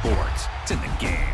sports. It's in the game.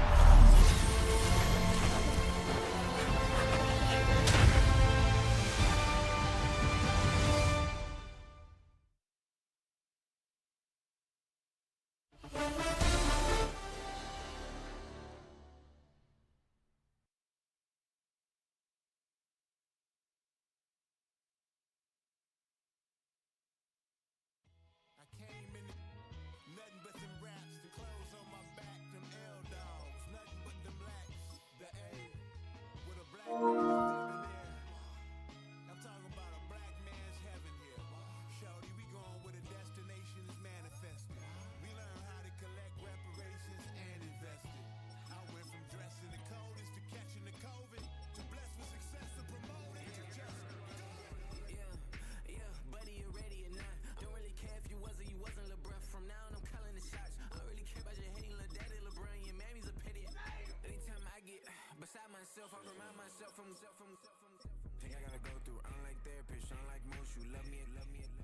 Think I gotta go through, unlike therapist, unlike most. You love me,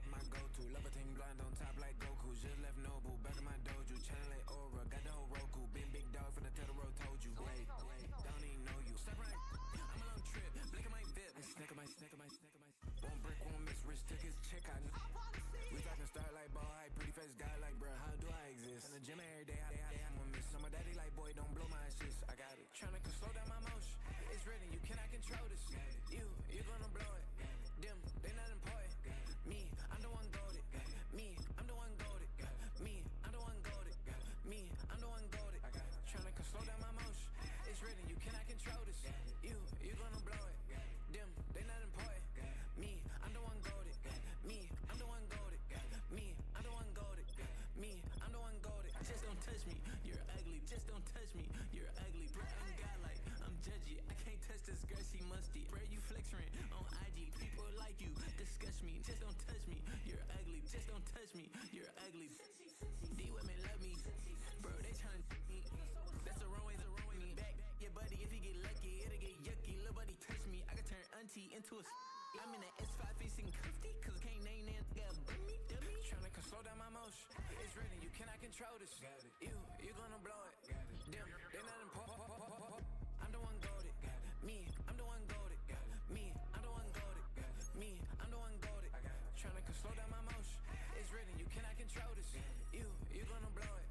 my go-to. Love a team blind on top like Goku. Just left Noble, back in my dojo. Channel like Aura, got the whole Roku. Big dog from the Tether Road, told you. Wait, don't even know you. Step right, I'm on trip, blick at my VIP. Snicker my. One brick, one miss, Rich took his check, I know. We talking start like ball high, pretty face guy like, bruh, how do I exist? In the gym every day, I'm gonna miss. Some of daddy like, boy, don't blow my assist. I got it. Tryna slow down my motion. It's written, you cannot control this. You gonna blow it. Them, they not important. Me, I'm the one goated. Me, I'm the one goated. Me, I'm the one goated. Me, I'm the one goated. Tryna slow down my motion. It's written, you cannot control this. You gonna blow it. Them, they not important. Me, I'm the one goated. Me, I'm the one goated. Me, I'm the one goated. Me, I'm the one goated. Just don't touch me, you're ugly. Just don't touch me, you're ugly. Bro, I'm godlike, I'm judgy. I can't touch this girl, she musty. Bro, you flexing on IG. People like you disgust me. Just don't touch me, you're ugly. Just don't touch me, you're ugly. These women love me, bro. They tryna me. That's the wrong way me back. Yeah, buddy, if you get lucky, it'll get yucky. Little buddy touch me, I can turn auntie into a. I'm in the S5 facing cuffy, cause I can't name that girl dummy. Tryna slow down my motion. It's written, you cannot control this. You gonna blow it. Them, they not important. I'm the one goated. Me, I'm the one goated. Me, I'm the one goated. Me, I'm the one goated. Tryna slow down my motion. It's written, you cannot control this. You gonna blow it.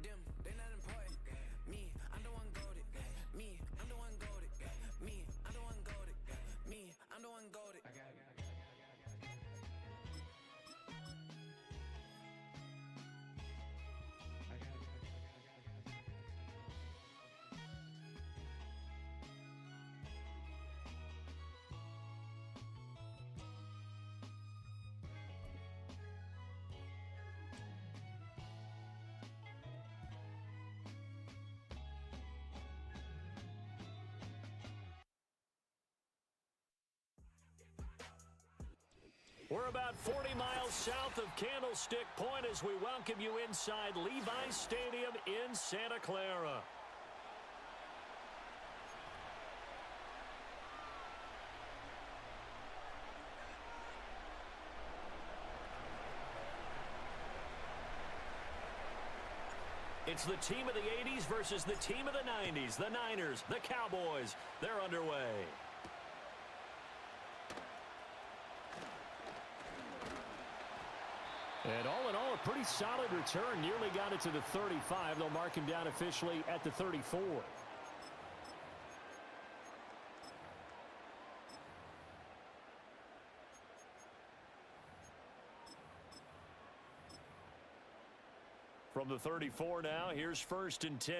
Them, they not important. Me, I'm the one goated. Me, I'm the one goated. Me, I'm the one goated. Me, I'm the one goated. We're about 40 miles south of Candlestick Point as we welcome you inside Levi's Stadium in Santa Clara. It's the team of the 80s versus the team of the 90s. The Niners, the Cowboys, they're underway. And all in all, a pretty solid return. Nearly got it to the 35. They'll mark him down officially at the 34. From the 34 now, here's 1st and 10.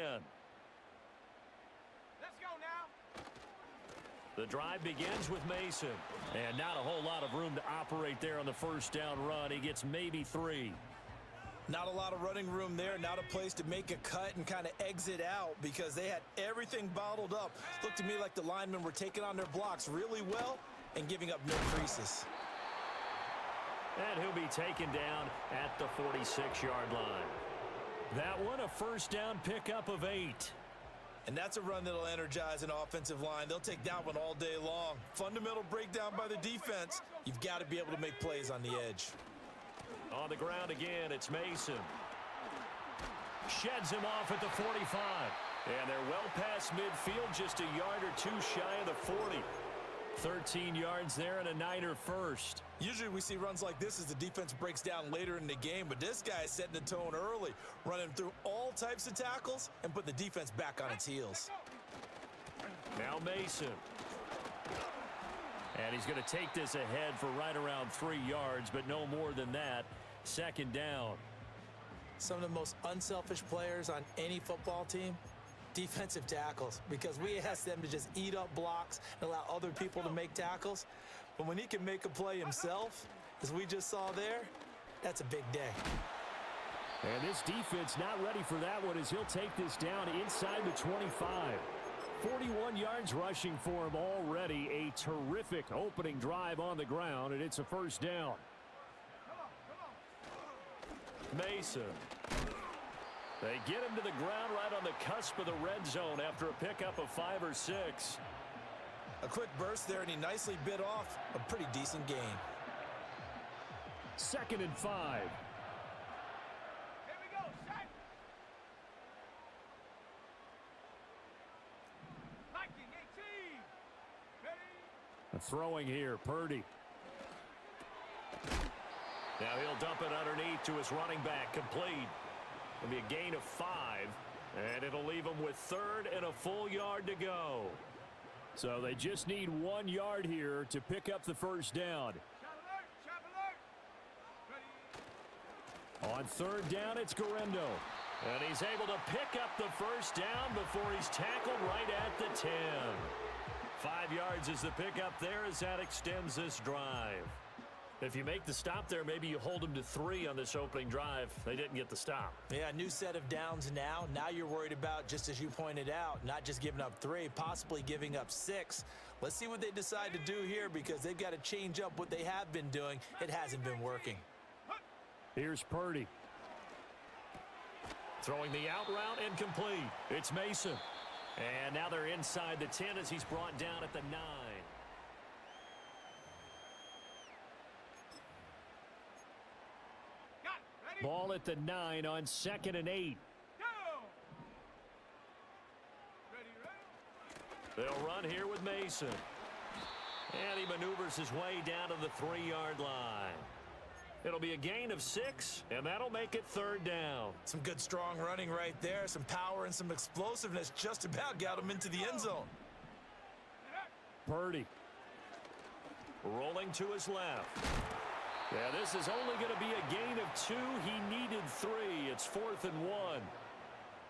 Let's go now. The drive begins with Mason. And not a whole lot of room to operate there on the first down run. He gets maybe 3. Not a lot of running room there. Not a place to make a cut and kind of exit out because they had everything bottled up. Looked to me like the linemen were taking on their blocks really well and giving up no creases. And he'll be taken down at the 46-yard line. That one, a first down pickup of 8. And that's a run that'll energize an offensive line. They'll take that one all day long. Fundamental breakdown by the defense. You've got to be able to make plays on the edge. On the ground again, it's Mason. Sheds him off at the 45. And they're well past midfield, just a yard or two shy of the 40. 13 yards there and a Niner first. Usually we see runs like this as the defense breaks down later in the game, but this guy is setting the tone early, running through all types of tackles and put the defense back on its heels. Now Mason. And he's going to take this ahead for right around 3 yards, but no more than that. Second down. Some of the most unselfish players on any football team, defensive tackles, because we ask them to just eat up blocks and allow other people to make tackles. But when he can make a play himself, as we just saw there, that's a big day. And this defense not ready for that one as he'll take this down inside the 25. 41 yards rushing for him already. A terrific opening drive on the ground, and it's a first down. Mason. They get him to the ground right on the cusp of the red zone after a pickup of 5 or 6. A quick burst there, and he nicely bit off a pretty decent gain. 2nd and 5. Here we go, set. Liking 18. Ready. Throwing here, Purdy. Now he'll dump it underneath to his running back, complete. It'll be a gain of 5, and it'll leave him with 3rd and a full yard to go. So they just need 1 yard here to pick up the first down. Shot alert. Ready. On 3rd down, it's Guerrero. And he's able to pick up the first down before he's tackled right at the 10. 5 yards is the pickup there as that extends this drive. If you make the stop there, maybe you hold them to 3 on this opening drive. They didn't get the stop. Yeah, new set of downs now. Now you're worried about, just as you pointed out, not just giving up 3, possibly giving up 6. Let's see what they decide to do here because they've got to change up what they have been doing. It hasn't been working. Here's Purdy. Throwing the out route incomplete. It's Mason. And now they're inside the 10 as he's brought down at the 9. Ball at the 9 on 2nd and 8. They'll run here with Mason. And he maneuvers his way down to the 3-yard line. It'll be a gain of 6, and that'll make it 3rd down. Some good strong running right there. Some power and some explosiveness just about got him into the end zone. Purdy. Rolling to his left. Yeah, this is only going to be a gain of 2. He needed 3. It's 4th and 1.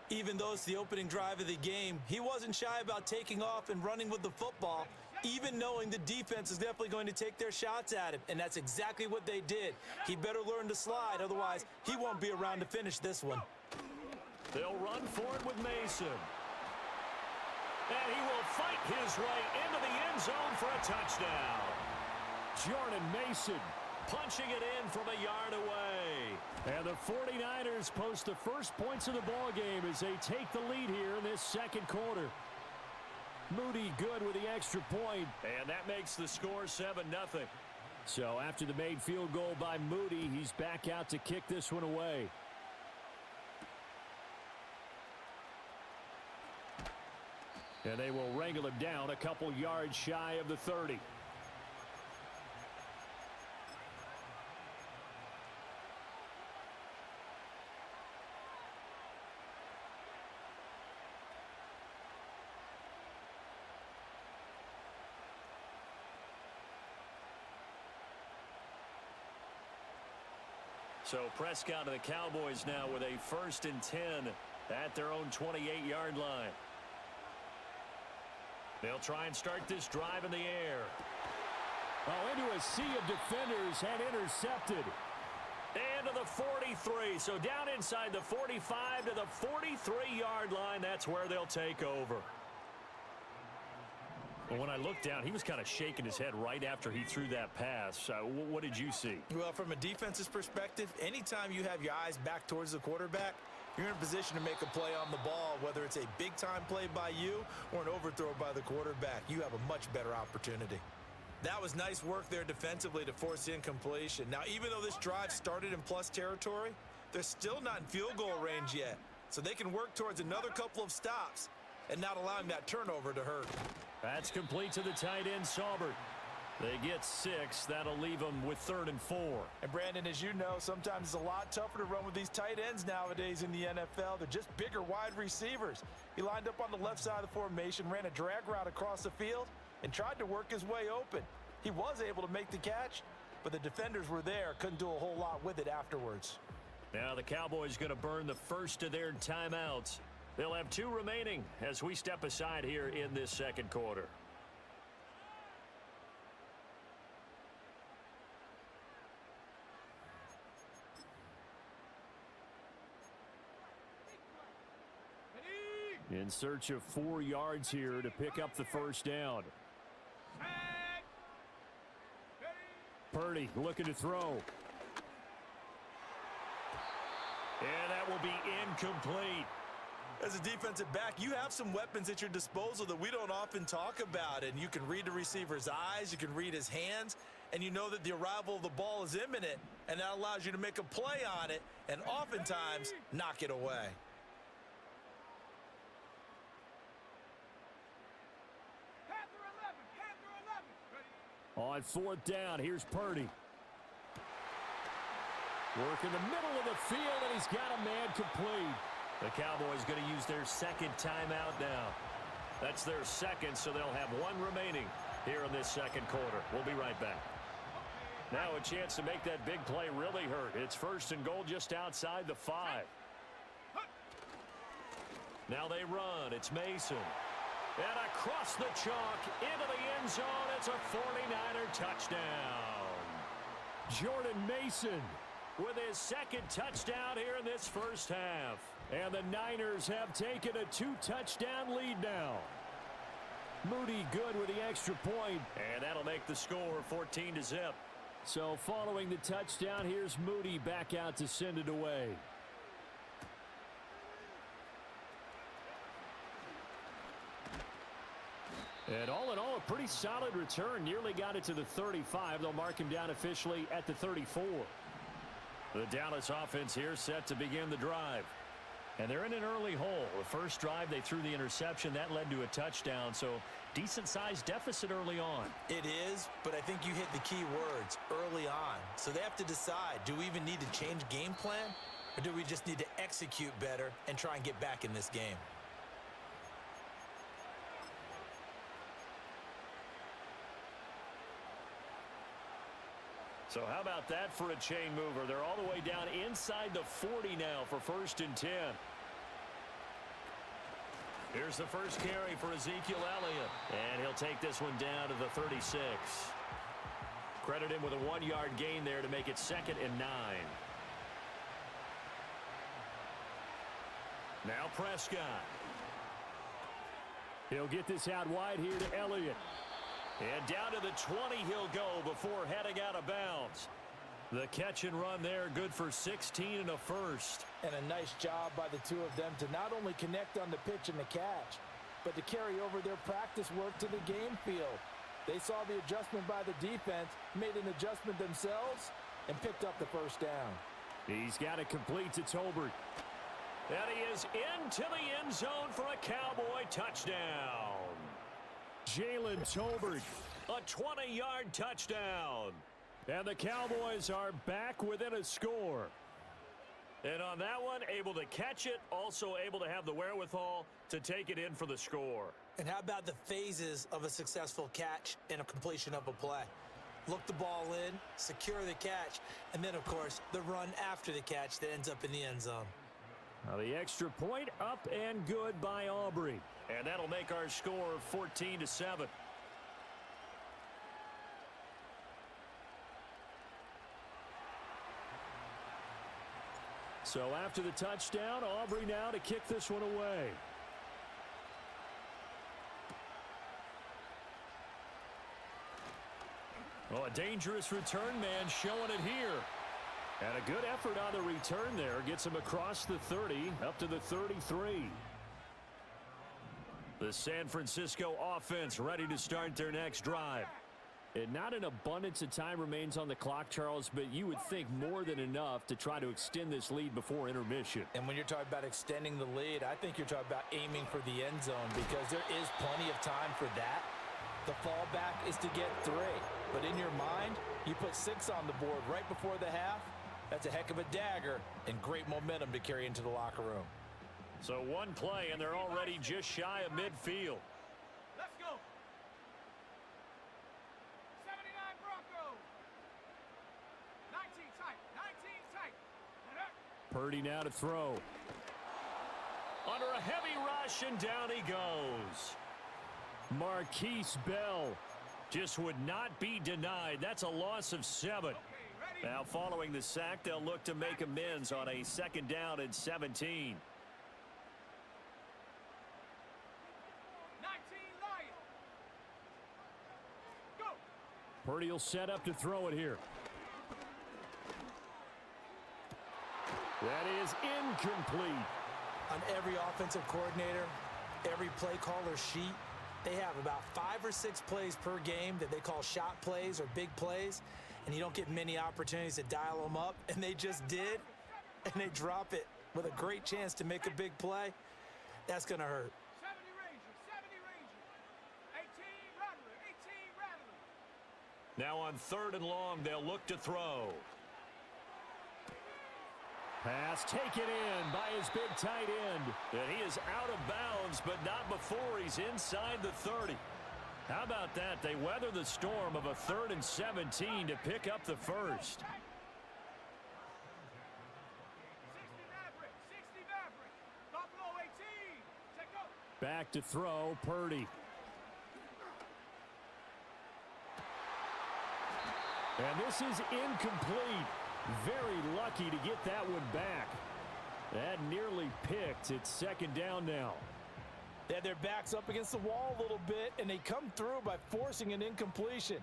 Even though it's the opening drive of the game, he wasn't shy about taking off and running with the football, even knowing the defense is definitely going to take their shots at him. And that's exactly what they did. He better learn to slide, otherwise he won't be around to finish this one. They'll run for it with Mason. And he will fight his way into the end zone for a touchdown. Jordan Mason punching it in from a yard away. And the 49ers post the first points of the ball game as they take the lead here in this second quarter. Moody good with the extra point, and that makes the score 7-0. So after the made field goal by Moody, he's back out to kick this one away. And they will wrangle him down a couple yards shy of the 30. So Prescott and the Cowboys now with a 1st and 10 at their own 28-yard line. They'll try and start this drive in the air. Oh, into a sea of defenders and intercepted. And to the 43. So down inside the 45 to the 43-yard line. That's where they'll take over. Well, when I looked down, he was kind of shaking his head right after he threw that pass. What did you see? Well, from a defense's perspective, anytime you have your eyes back towards the quarterback, you're in a position to make a play on the ball, whether it's a big-time play by you or an overthrow by the quarterback. You have a much better opportunity. That was nice work there defensively to force incompletion. Now, even though this drive started in plus territory, they're still not in field goal range yet. so they can work towards another couple of stops and not allowing that turnover to hurt. That's complete to the tight end, Saubert. They get 6. That'll leave them with 3rd and 4. And, Brandon, as you know, sometimes it's a lot tougher to run with these tight ends nowadays in the NFL. They're just bigger wide receivers. He lined up on the left side of the formation, ran a drag route across the field, and tried to work his way open. He was able to make the catch, but the defenders were there, couldn't do a whole lot with it afterwards. Now the Cowboys going to burn the first of their timeouts. They'll have 2 remaining as we step aside here in this second quarter. In search of 4 yards here to pick up the first down. Purdy looking to throw. And that will be incomplete. As a defensive back, you have some weapons at your disposal that we don't often talk about. And you can read the receiver's eyes, you can read his hands, and you know that the arrival of the ball is imminent. And that allows you to make a play on it and oftentimes knock it away. On 4th down, here's Purdy. Work in the middle of the field, and he's got a man complete. The Cowboys going to use their 2nd timeout now. That's their 2nd, so they'll have 1 remaining here in this second quarter. We'll be right back. Now a chance to make that big play really hurt. It's 1st and goal just outside the 5. Now they run. It's Mason. And across the chalk into the end zone. It's a 49er touchdown. Jordan Mason with his 2nd touchdown here in this first half. And the Niners have taken a 2-touchdown lead now. Moody good with the extra point. And that'll make the score 14-0. So following the touchdown, here's Moody back out to send it away. And all in all, a pretty solid return. Nearly got it to the 35. They'll mark him down officially at the 34. The Dallas offense here set to begin the drive. And they're in an early hole. The first drive, they threw the interception. That led to a touchdown. So decent-sized deficit early on. It is, but I think you hit the key words, early on. So they have to decide, do we even need to change game plan? Or do we just need to execute better and try and get back in this game? So how about that for a chain mover? They're all the way down inside the 40 now for 1st and 10. Here's the first carry for Ezekiel Elliott. And he'll take this one down to the 36. Credit him with a 1-yard gain there to make it 2nd and 9. Now Prescott. He'll get this out wide here to Elliott. And down to the 20 he'll go before heading out of bounds. The catch and run there, good for 16 and a first. And a nice job by the 2 of them to not only connect on the pitch and the catch, but to carry over their practice work to the game field. They saw the adjustment by the defense, made an adjustment themselves, and picked up the first down. He's got it complete to Tolbert. And he is into the end zone for a Cowboy touchdown. Jalen Tolbert, a 20-yard touchdown. And the Cowboys are back within a score. And on that one, able to catch it, also able to have the wherewithal to take it in for the score. And how about the phases of a successful catch and a completion of a play? Look the ball in, secure the catch, and then, of course, the run after the catch that ends up in the end zone. Now the extra point up and good by Aubrey. And that'll make our score 14-7. So after the touchdown, Aubrey now to kick this one away. Oh, a dangerous return man showing it here. And a good effort on the return there. Gets him across the 30, up to the 33. The San Francisco offense ready to start their next drive. And not an abundance of time remains on the clock, Charles, but you would think more than enough to try to extend this lead before intermission. And when you're talking about extending the lead, I think you're talking about aiming for the end zone because there is plenty of time for that. The fallback is to get 3. But in your mind, you put 6 on the board right before the half. That's a heck of a dagger and great momentum to carry into the locker room. So one play, and they're already just shy of midfield. Let's go. 79 Broncos. 19 tight. 19 tight. Purdy now to throw. Under a heavy rush, and down he goes. Marquise Bell just would not be denied. That's a loss of 7. Okay, ready? Now following the sack, they'll look to make amends on a 2nd down and 17. 19 Lions. Go. Purdy will set up to throw it here. That is incomplete. On every offensive coordinator, every play caller sheet, they have about 5 or 6 plays per game that they call shot plays or big plays, and you don't get many opportunities to dial them up, and they just did, and they drop it with a great chance to make a big play. That's going to hurt. 70 Rangers. 70 Rangers. 18 Rattler. 18 Rattler. Now on 3rd and long, they'll look to throw. Pass taken in by his big tight end. And he is out of bounds, but not before he's inside the 30. How about that? They weather the storm of a 3rd and 17 to pick up the first. 60 Maverick. 60 Maverick. Buffalo 18. Set go. Back to throw, Purdy. And this is incomplete. Very lucky to get that one back. That nearly picked. It's 2nd down now. They had their backs up against the wall a little bit, and they come through by forcing an incompletion.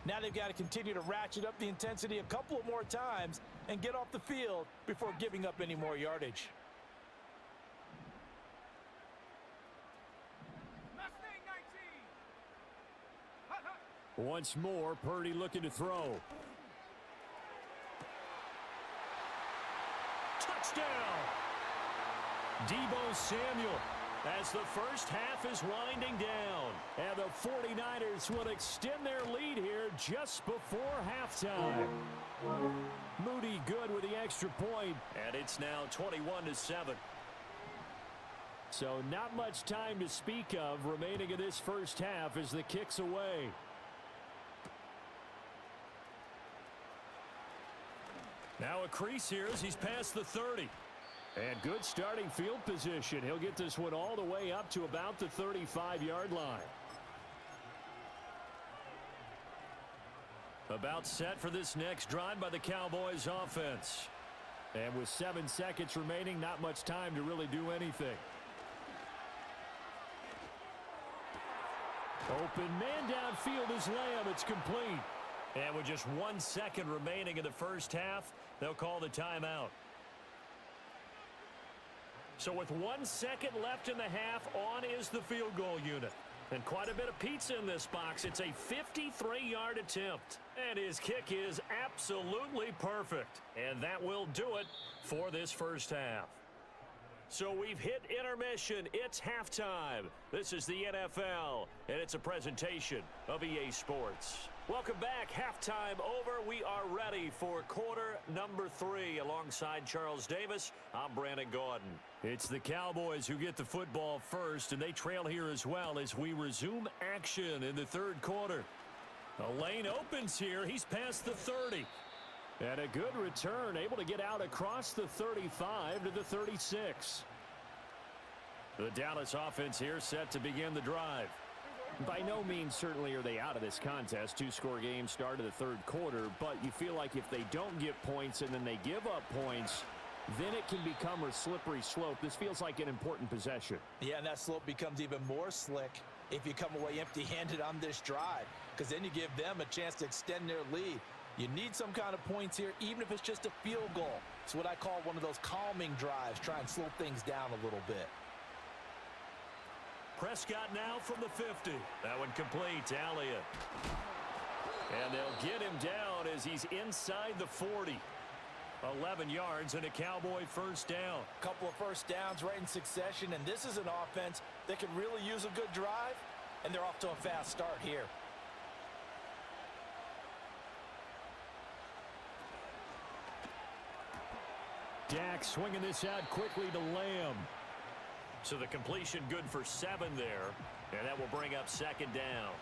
Now they've got to continue to ratchet up the intensity a couple of more times and get off the field before giving up any more yardage. Mustang 19. Hut, hut. Once more, Purdy looking to throw. Touchdown! Deebo Samuel as the first half is winding down. And the 49ers will extend their lead here just before halftime. Moody good with the extra point, and it's now 21-7. So not much time to speak of remaining in this first half as the kick's away. Now a crease here as he's past the 30. And good starting field position. He'll get this one all the way up to about the 35-yard line. About set for this next drive by the Cowboys offense. And with 7 seconds remaining, not much time to really do anything. Open man downfield is Lamb. It's complete. And with just 1 second remaining in the first half, they'll call the timeout. So with 1 second left in the half, on is the field goal unit. And quite a bit of pizza in this box. It's a 53-yard attempt. And his kick is absolutely perfect. And that will do it for this first half. So we've hit intermission. It's halftime. This is the NFL, and it's a presentation of EA Sports. Welcome back. Halftime over. We are ready for quarter number 3. Alongside Charles Davis, I'm Brandon Gordon. It's the Cowboys who get the football first, and they trail here as well as we resume action in the 3rd quarter. A lane opens here. He's past the 30. And a good return, able to get out across the 35 to the 36. The Dallas offense here set to begin the drive. By no means certainly are they out of this contest. 2-score game start of the 3rd quarter, but you feel like if they don't get points and then they give up points, then it can become a slippery slope. This feels like an important possession. Yeah, and that slope becomes even more slick if you come away empty-handed on this drive, because then you give them a chance to extend their lead. You need some kind of points here, even if it's just a field goal. It's what I call one of those calming drives, try and slow things down a little bit. Prescott now from the 50. That one complete. Elliott. And they'll get him down as he's inside the 40. 11 yards and a Cowboy first down. Couple of first downs right in succession, and this is an offense that could really use a good drive, and they're off to a fast start here. Dak swinging this out quickly to Lamb. So the completion good for 7 there, and that will bring up second down.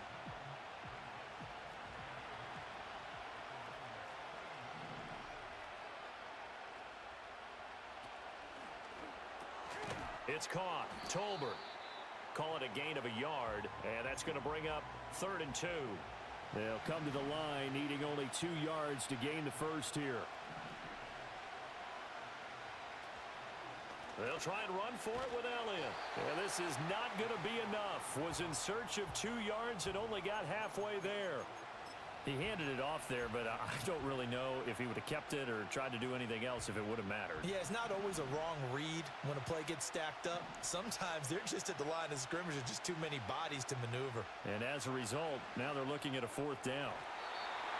It's caught. Tolbert. Call it a gain of a yard, and that's going to bring up 3rd and 2. They'll come to the line needing only 2 yards to gain the first here. They'll try and run for it with Elliott. And this is not going to be enough. Was in search of 2 yards and only got halfway there. He handed it off there, but I don't really know if he would have kept it or tried to do anything else if it would have mattered. Yeah, it's not always a wrong read when a play gets stacked up. Sometimes they're just at the line of scrimmage with just too many bodies to maneuver. And as a result, now they're looking at a 4th down.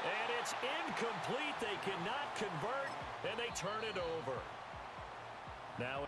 And it's incomplete. They cannot convert, and they turn it over. Now